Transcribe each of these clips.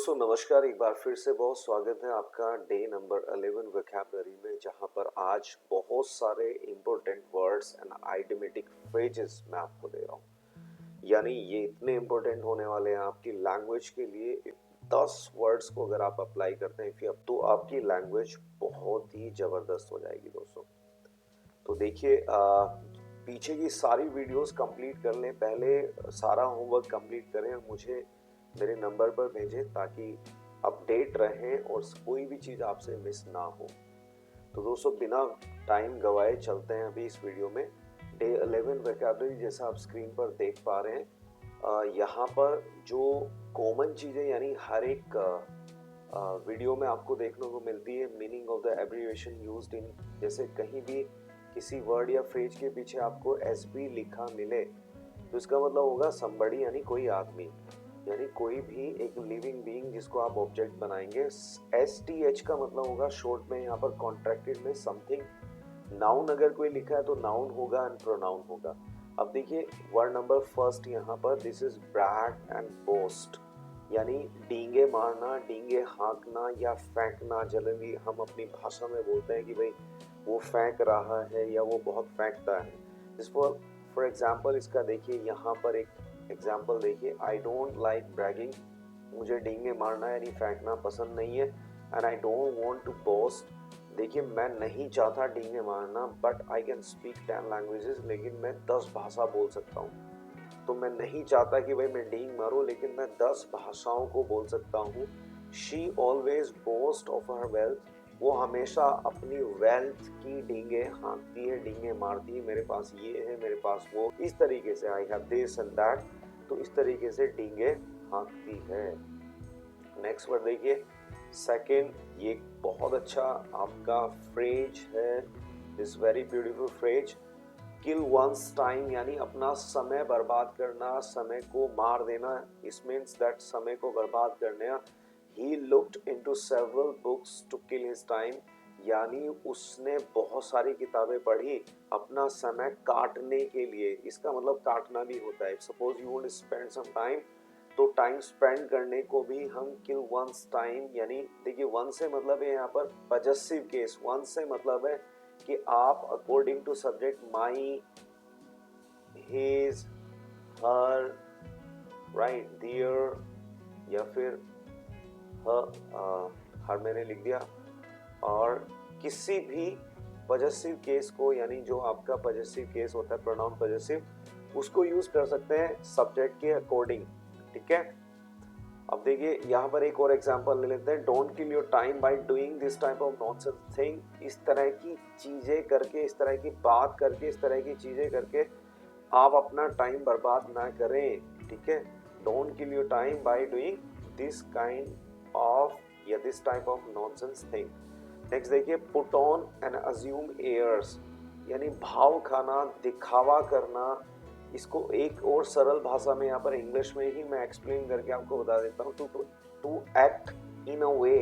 दोस्तों नमस्कार, एक बार फिर से बहुत स्वागत है आपका डे नंबर 11 वोकैबुलरी में, जहां पर आज बहुत सारे important words and idiomatic phrases मैं आपको दे रहा हूं। यानी ये इतने इंपॉर्टेंट होने वाले हैं आपकी लैंग्वेज के लिए। 10 वर्ड्स को अगर आप अप्लाई करते हैं फिर अब तो आपकी लैंग्वेज बहुत ही जबरदस्त हो जाएगी दोस्तों। तो देखिए, पीछे की सारी वीडियोस कंप्लीट कर लें, पहले सारा होमवर्क कंप्लीट करें और मुझे मेरे नंबर पर भेजें ताकि अपडेट रहें और कोई भी चीज़ आपसे मिस ना हो। तो दोस्तों बिना टाइम गवाए चलते हैं अभी इस वीडियो में। डे 11 वोकैबुलरी जैसा आप स्क्रीन पर देख पा रहे हैं, यहाँ पर जो कॉमन चीज़ें यानी हर एक वीडियो में आपको देखने को मिलती है meaning of the abbreviation used in. जैसे कहीं भी किसी वर्ड या फ्रेज के पीछे आपको एस बी लिखा मिले तो इसका मतलब होगा समबडी यानी कोई आदमी, यानी कोई भी एक लिविंग बीइंग जिसको आप ऑब्जेक्ट बनाएंगे। एस टी एच का मतलब होगा शॉर्ट में यहाँ पर कॉन्ट्रैक्टेड में समथिंग। नाउन अगर कोई लिखा है तो नाउन होगा एंड प्रोनाउन होगा। अब देखिए वर्ड नंबर फर्स्ट यहाँ पर, this is brag and boast, यानी डींगे मारना, डींगे हाँकना या फेंकना। जनरली हम अपनी भाषा में बोलते हैं कि भाई वो फेंक रहा है या वो बहुत फेंकता है। इस फॉर एग्जाम्पल इसका देखिए यहाँ पर एक एग्जाम्पल देखिए, आई डोंट लाइक ब्रैगिंग, मुझे डींगे मारना यानी फेंकना पसंद नहीं है। And I don't want to boast, देखिए मैं नहीं चाहता डींगे मारना, but I can speak 10 languages, लेकिन मैं 10 भाषा बोल सकता हूँ। तो मैं नहीं चाहता कि भाई मैं डींग मारूं, लेकिन मैं 10 भाषाओं को बोल सकता हूँ। She always boast of her wealth, वो हमेशा अपनी वेल्थ की डींगे हाँकती है, डींगे मारती है, मेरे पास ये है, मेरे पास वो, इस तरीके से I have this and that, तो इस तरीके से डींगे हाँकती है। नेक्स्ट वर्ड देखिए सेकेंड, ये बहुत अच्छा आपका फ्रेज है, this very beautiful phrase, kill one's time, यानी अपना समय बर्बाद करना, समय को मार देना। इस मीन्स दैट समय को बर्बाद करना। He looked into several books to kill his time, यानी उसने बहुत सारी किताबें पढ़ी अपना समय काटने के लिए। इसका मतलब काटना भी होता है। Suppose you want to spend some time, तो टाइम स्पेंड करने को भी हम किल वंस टाइम, यानी देखिए वन से मतलब है यहाँ पर पजेसिव केस, वन से मतलब है कि आप according to subject my, his, her, right, their, या फिर हर मैंने लिख दिया, और किसी भी पजेसिव केस को, यानी जो आपका पजेसिव केस होता है प्रोनाउन पजेसिव, उसको यूज कर सकते हैं सब्जेक्ट के अकॉर्डिंग। ठीक है, अब देखिए यहाँ पर एक और एग्जांपल ले लेते हैं, don't kill your time by doing this type of nonsense thing. इस तरह की चीजें करके, इस तरह की बात करके, इस तरह की चीजें करके आप अपना टाइम बर्बाद ना करें। ठीक है, don't kill your time by doing this kind of या this type of nonsense thing. Next देखिए, put on and assume airs, यानी भाव खाना, दिखावा करना। इसको एक और सरल भाषा में यहाँ पर इंग्लिश में ही मैं एक्सप्लेन करके आपको बता देता हूँ। To act in a way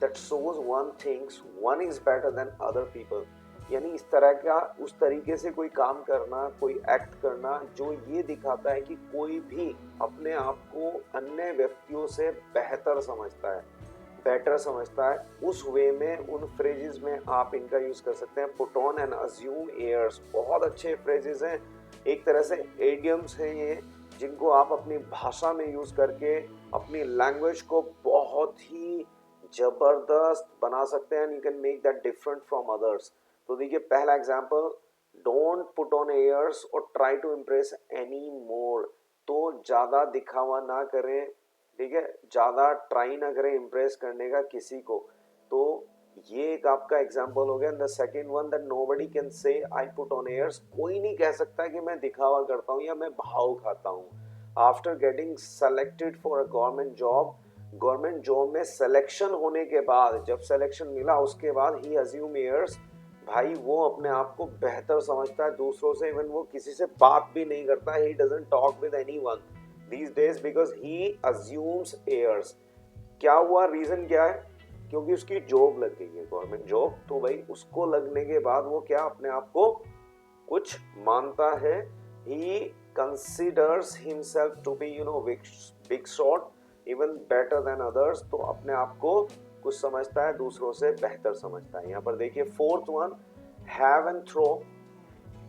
that shows one things one is better than other people, यानी इस तरह का, उस तरीके से कोई काम करना, कोई एक्ट करना जो ये दिखाता है कि कोई भी अपने आप को अन्य व्यक्तियों से बेहतर समझता है, बेटर समझता है। उस वे में उन फ्रेजेस में आप इनका यूज कर सकते हैं। Put on and assume airs बहुत अच्छे फ्रेजेस हैं, एक तरह से एडियम्स हैं ये, जिनको आप अपनी भाषा में यूज करके अपनी लैंग्वेज को बहुत ही जबरदस्त बना सकते हैं। You can make that different from others. तो देखिए पहला example, don't put on airs और try to impress anymore, तो ज्यादा दिखावा ना करें, ठीक है, ज्यादा ट्राई ना करें इम्प्रेस करने का किसी को। तो ये एक आपका एग्जांपल हो गया। The second one, that nobody can say I put on years, कोई नहीं कह सकता कि मैं दिखावा करता हूँ या मैं भाव खाता हूँ। After getting selected for a government job में सिलेक्शन होने के बाद, जब सिलेक्शन मिला उसके बाद, ही अज्यूम एयर्स, भाई वो अपने आप को बेहतर समझता है दूसरों से, इवन वो किसी से बात भी नहीं करता, he doesn't talk with anyone these days because he assumes heirs। क्या हुआ, रीजन क्या है, क्योंकि उसकी जॉब लग गई है गवर्नमेंट जॉब, तो भाई उसको लगने के बाद वो क्या अपने आप को कुछ मानता है। he considers himself to be big shot, even better than others, तो अपने आप को कुछ समझता है, दूसरों से बेहतर समझता है। यहाँ पर देखिए fourth one, have and throw.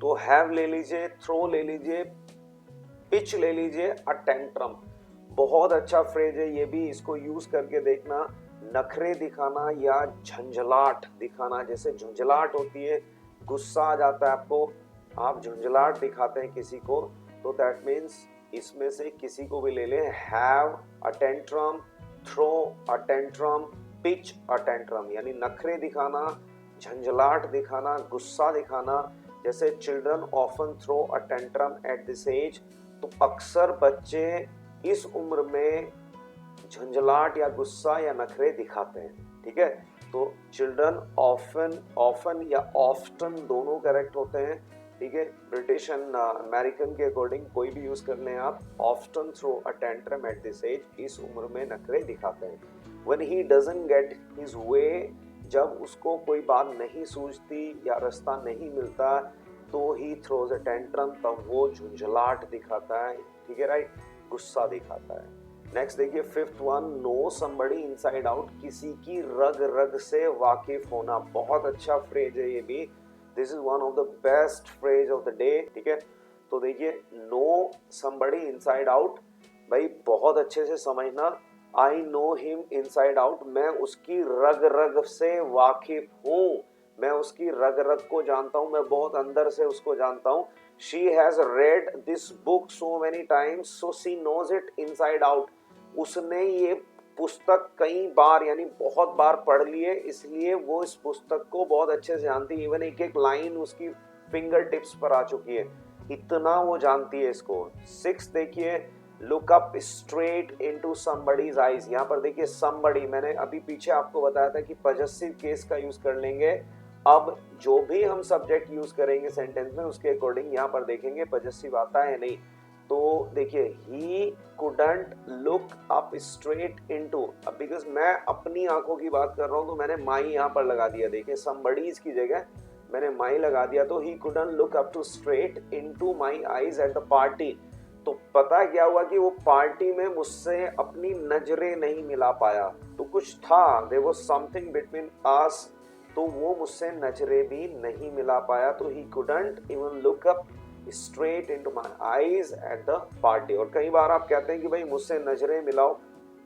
तो हैव ले लीजिए, थ्रो ले लीजिए, पिच ले लीजिए, अ टेंट्रम। बहुत अच्छा फ्रेज है ये भी, इसको यूज करके देखना। नखरे दिखाना या झंझलाट दिखाना, जैसे झुंझलाट होती है, गुस्सा आ जाता है आपको, आप झुंझलाट दिखाते हैं किसी को, तो दैट मीन्स इसमें से किसी को भी ले लें। Have a tantrum, throw a tantrum, pitch a tantrum, यानी नखरे दिखाना, झंझलाट दिखाना, गुस्सा दिखाना। जैसे children often throw a tantrum at this age, तो अक्सर बच्चे इस उम्र में झंझलाट या गुस्सा या नखरे दिखाते हैं, ठीक है। तो चिल्ड्रन ऑफन, ऑफन या ऑफ्टन दोनों करेक्ट होते हैं, ठीक है। ब्रिटिश एंड अमेरिकन के अकॉर्डिंग कोई भी यूज कर लें आप। Often throw a tantrum at this age, इस उम्र में नखरे दिखाते हैं। When he doesn't get his way, जब उसको कोई बात नहीं सूझती या रास्ता नहीं मिलता, तो ही थ्रोज अ टेंट्रम, तब वो झुंझलाट दिखाता है, ठीक है, राइट, गुस्सा दिखाता है। नेक्स्ट देखिए fifth one, know somebody inside out, किसी की रग रग से वाकिफ होना। बहुत अच्छा फ्रेज है ये भी, this is one of the best phrase of the day, ठीक है। तो देखिए नो समबडी इनसाइड आउट, भाई बहुत अच्छे से समझना, I know him inside out, मैं उसकी रग रग से वाकिफ हूँ, मैं उसकी रग रग को जानता हूँ, मैं बहुत अंदर से उसको जानता हूँ। She has read this book so many times, so she knows it inside out, उसने ये पुस्तक कई बार यानी बहुत बार पढ़ ली है, इसलिए वो इस पुस्तक को बहुत अच्छे से जानती है। इवन एक एक लाइन उसकी फिंगर टिप्स पर आ चुकी है, इतना वो जानती है इसको। सिक्स देखिए, look up straight into somebody's eyes. यहाँ पर देखिए समबडी, मैंने अभी पीछे आपको बताया था कि पॉजेसिव केस का यूज कर लेंगे। अब जो भी हम सब्जेक्ट यूज करेंगे सेंटेंस में, उसके अकॉर्डिंग यहाँ पर देखेंगे पॉजेसिव आता है या नहीं। तो देखिए ही couldn't look up straight into, अब बिकॉज मैं अपनी आंखों की बात कर रहा हूं तो मैंने माई यहाँ पर लगा दिया, देखिए समबडीज की जगह मैंने माई लगा दिया। तो he couldn't look up to straight into my eyes at the party, तो पता क्या हुआ कि वो पार्टी में मुझसे अपनी नजरें नहीं मिला पाया, तो कुछ था, there was something between us, तो वो मुझसे नजरें भी नहीं मिला पाया। तो he couldn't even look up straight into my eyes at the party. और कई बार आप कहते हैं कि भाई मुझसे नजरें मिलाओ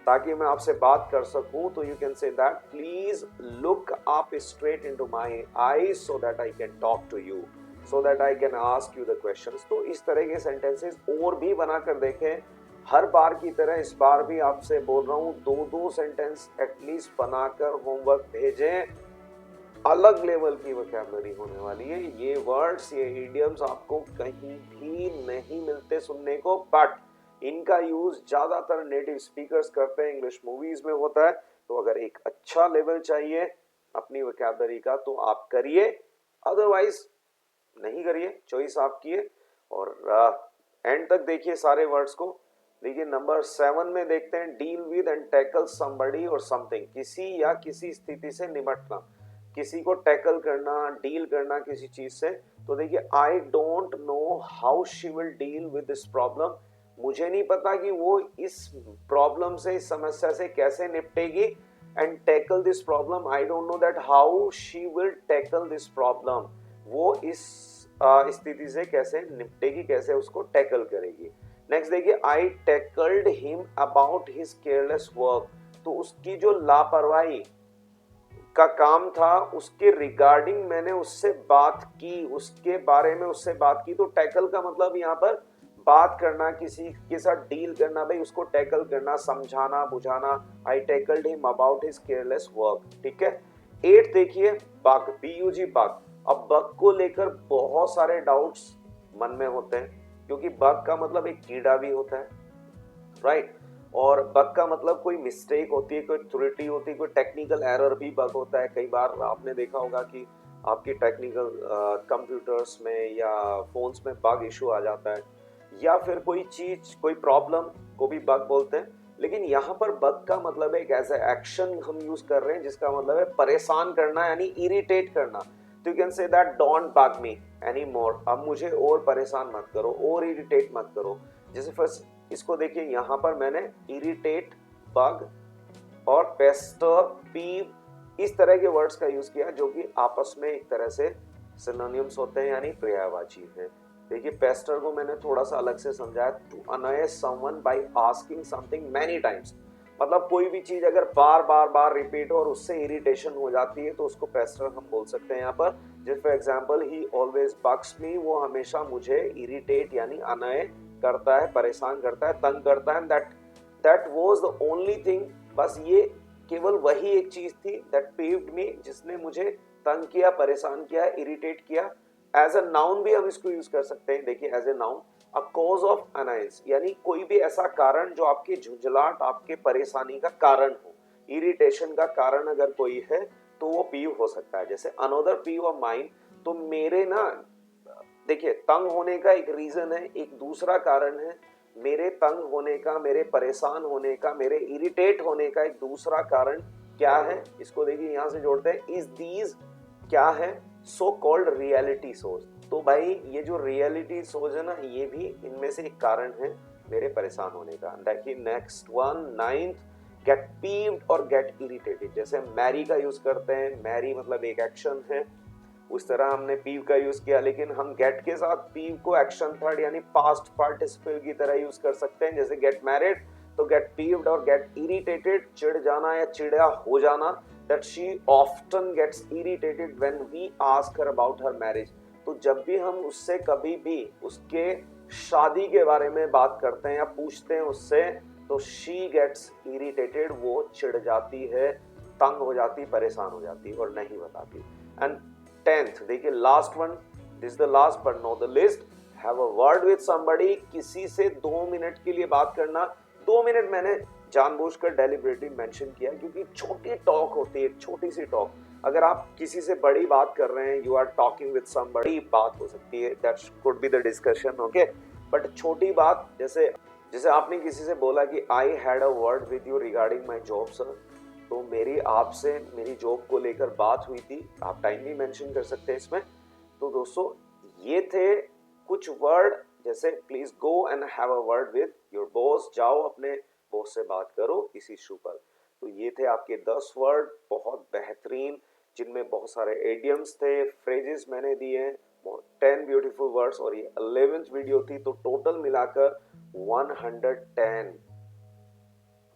ताकि मैं आपसे बात कर सकूं, तो you can say that please look up straight into my eyes so that I can talk to you, so that I can ask you the questions. तो इस तरह के सेंटेंसेस और भी बनाकर देखें, हर बार की तरह इस बार भी आपसे बोल रहा हूं, दो दो सेंटेंस एटलीस्ट बनाकर होमवर्क भेजें। अलग लेवल की वोकैबुलरी होने वाली है, ये वर्ड्स, ये इडियम्स आपको कहीं भी नहीं मिलते सुनने को, बट इनका यूज ज्यादातर नेटिव स्पीकर्स करते हैं, इंग्लिश मूवीज में होता है। तो अगर एक अच्छा लेवल चाहिए अपनी वोकैबुलरी का तो आप करिए, अदरवाइज नहीं करिए, चॉइस आपकी है। और एंड तक देखिए सारे वर्ड्स को। देखिए नंबर 7 में देखते हैं, deal with and tackle somebody और समथिंग, किसी या किसी स्थिति से निपटना, किसी को टैकल करना, डील करना किसी चीज से। तो देखिए आई don't know how she will deal with this problem, मुझे नहीं पता कि वो इस प्रॉब्लम से, इस समस्या से कैसे निपटेगी। And tackle this problem, I don't know that how she will tackle this problem, वो इस स्थिति से कैसे निपटेगी, कैसे उसको टैकल करेगी। नेक्स्ट देखिए, I tackled him about his careless work, तो उसकी जो लापरवाही का काम था उसके रिगार्डिंग मैंने उससे बात की, उसके बारे में उससे बात की। तो टैकल का मतलब यहाँ पर बात करना, किसी के साथ डील करना, भाई उसको टैकल करना, समझाना बुझाना। I tackled him about his careless work, ठीक है। 8 देखिए, बग, BUG बग। अब बग को लेकर बहुत सारे डाउट्स मन में होते हैं, क्योंकि बग का मतलब एक कीड़ा भी होता है, राइट। और बग का मतलब कोई मिस्टेक होती है, कोई त्रुटि होती है, कोई टेक्निकल एरर भी बग होता है। कई बार आपने देखा होगा कि आपकी टेक्निकल कंप्यूटर्स में या फोन्स में बग इशू आ जाता है, या फिर कोई चीज, कोई प्रॉब्लम को भी बग बोलते हैं। लेकिन यहाँ पर बग का मतलब एक ऐसा एक्शन हम यूज कर रहे हैं जिसका मतलब है परेशान करना, यानी इरिटेट करना। तो you can say that don't bug me any more, अब मुझे और परेशान मत करो और इरिटेट मत करो। जैसे फर्स्ट इसको देखिए, यहाँ पर मैंने इरिटेट बग और पेस्टर, पीव, इस तरह के वर्ड्स का यूज किया जो कि आपस में एक तरह से सिनोनिम्स होते हैं यानी पर्यायवाची हैं। देखिए पेस्टर को मैंने थोड़ा सा अलग से समझाया, to annoy someone by asking something many times, मतलब कोई भी चीज अगर बार बार बार रिपीट हो और उससे इरिटेशन हो जाती है तो उसको पेस्टर हम बोल सकते हैं यहाँ पर। जैसे for example he always bugs me, वो हमेशा मुझे इरिटेट यानी अनॉय करता है, परेशान करता है, तंग करता है। That was the only thing, बस ये केवल वही एक चीज थी दैट पेव्ड मी, जिसने मुझे तंग किया, परेशान किया, इरिटेट किया। एज अ नाउन भी हम इसको यूज कर सकते हैं। देखिए as a noun, a cause of annoyance, यानी कोई भी ऐसा कारण जो आपकी झुंझलाहट, आपके परेशानी का कारण हो, इरिटेशन का कारण अगर कोई है तो वो पीव हो सकता है। जैसे अनदर पीव ऑफ माइंड, तो मेरे ना, देखिए तंग होने का एक रीजन है, एक दूसरा कारण है मेरे तंग होने का, मेरे परेशान होने का, मेरे इरिटेट होने का एक दूसरा कारण क्या है, इसको देखिए यहां से जोड़ते हैं, इज दीज क्या है, सो कॉल्ड रियलिटी सोच। तो भाई ये जो रियलिटी सोच है ना, ये भी इनमें से एक कारण है मेरे परेशान होने का। देखिए next one, ninth, gate peeved और गेट इरिटेटेड। जैसे मैरी का यूज करते हैं, मैरी मतलब एक एक्शन है, उस तरह हमने पीव का यूज किया, लेकिन हम गेट के साथ पीव को एक्शन थर्ड यानी पास्ट पार्टिसिपल की तरह यूज कर सकते हैं। जैसे गेट मैरिड, तो गेट पीव्ड और गेट इरिटेटेड, चिढ़ जाना या चिड़ा हो जाना। That she often gets irritated when we ask her about her marriage. तो जब भी हम उससे कभी भी उसके शादी के बारे में बात करते हैं या पूछते हैं उससे, तो शी गेट्स इरिटेटेड, वो चिढ़ जाती है, तंग हो जाती, परेशान हो जाती और नहीं बताती। एंड 10th, देखिए last one, this the last but not the list, have a word with somebody, किसी से 2 मिनट के लिए बात करना। 2 मिनट मैंने जानबूझकर डेलिबरेटली मेंशन किया क्योंकि छोटी टॉक होती है, छोटी सी टॉक। अगर आप किसी से बड़ी बात कर रहे हैं, you are talking with somebody, बात हो सकती है, that could be the discussion, okay. But छोटी बात, जैसे जैसे आपने किसी से बोला कि I had a word with you regarding my job sir, तो मेरी आपसे मेरी जॉब को लेकर बात हुई थी, आप टाइम भी मेंशन कर सकते हैं इसमें। तो दोस्तों ये थे कुछ वर्ड, जैसे please go and have a word with your boss, जाओ अपने बॉस से बात करो इस इशू पर। तो ये थे आपके 10 वर्ड, बहुत बेहतरीन, जिनमें बहुत सारे एडियम्स थे, फ्रेजेस मैंने दिए हैं, 10 ब्यूटीफुल वर्ड्स, और ये 11th वीडियो थी, तो टोटल मिलाकर 110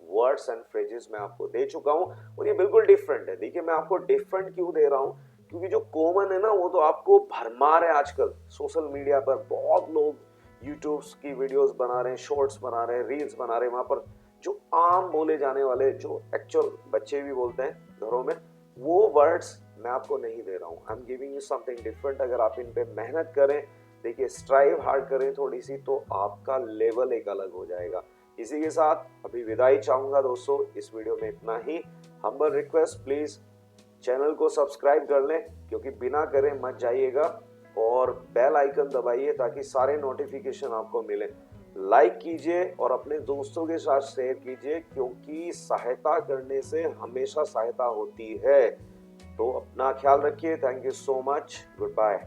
वर्ड्स एंड फ्रेजेस मैं आपको दे चुका हूं, और ये बिल्कुल डिफरेंट है। देखिए मैं आपको डिफरेंट क्यों दे रहा हूं, क्योंकि जो कॉमन है ना वो तो आपको भरमार है। आजकल सोशल मीडिया पर बहुत लोग यूट्यूब की वीडियोस बना रहे हैं, शॉर्ट्स बना रहे हैं, रील्स बना रहे हैं, वहां पर जो आम बोले जाने वाले, जो एक्चुअल बच्चे भी बोलते हैं घरों में, वो वर्ड्स मैं आपको नहीं दे रहा हूँ। I am giving you something different. अगर आप इन पे मेहनत करें, देखिए स्ट्राइव हार्ड करें थोड़ी सी, तो आपका लेवल एक अलग हो जाएगा। इसी के साथ अभी विदाई चाहूंगा दोस्तों, इस वीडियो में इतना ही। हम्बल रिक्वेस्ट, प्लीज चैनल को सब्सक्राइब कर लें, क्योंकि बिना करे मत जाइएगा, और बेल आइकन दबाइए ताकि सारे नोटिफिकेशन आपको मिले। लाइक कीजिए और अपने दोस्तों के साथ शेयर कीजिए, क्योंकि सहायता करने से हमेशा सहायता होती है। तो अपना ख्याल रखिए। Thank you so much, good bye.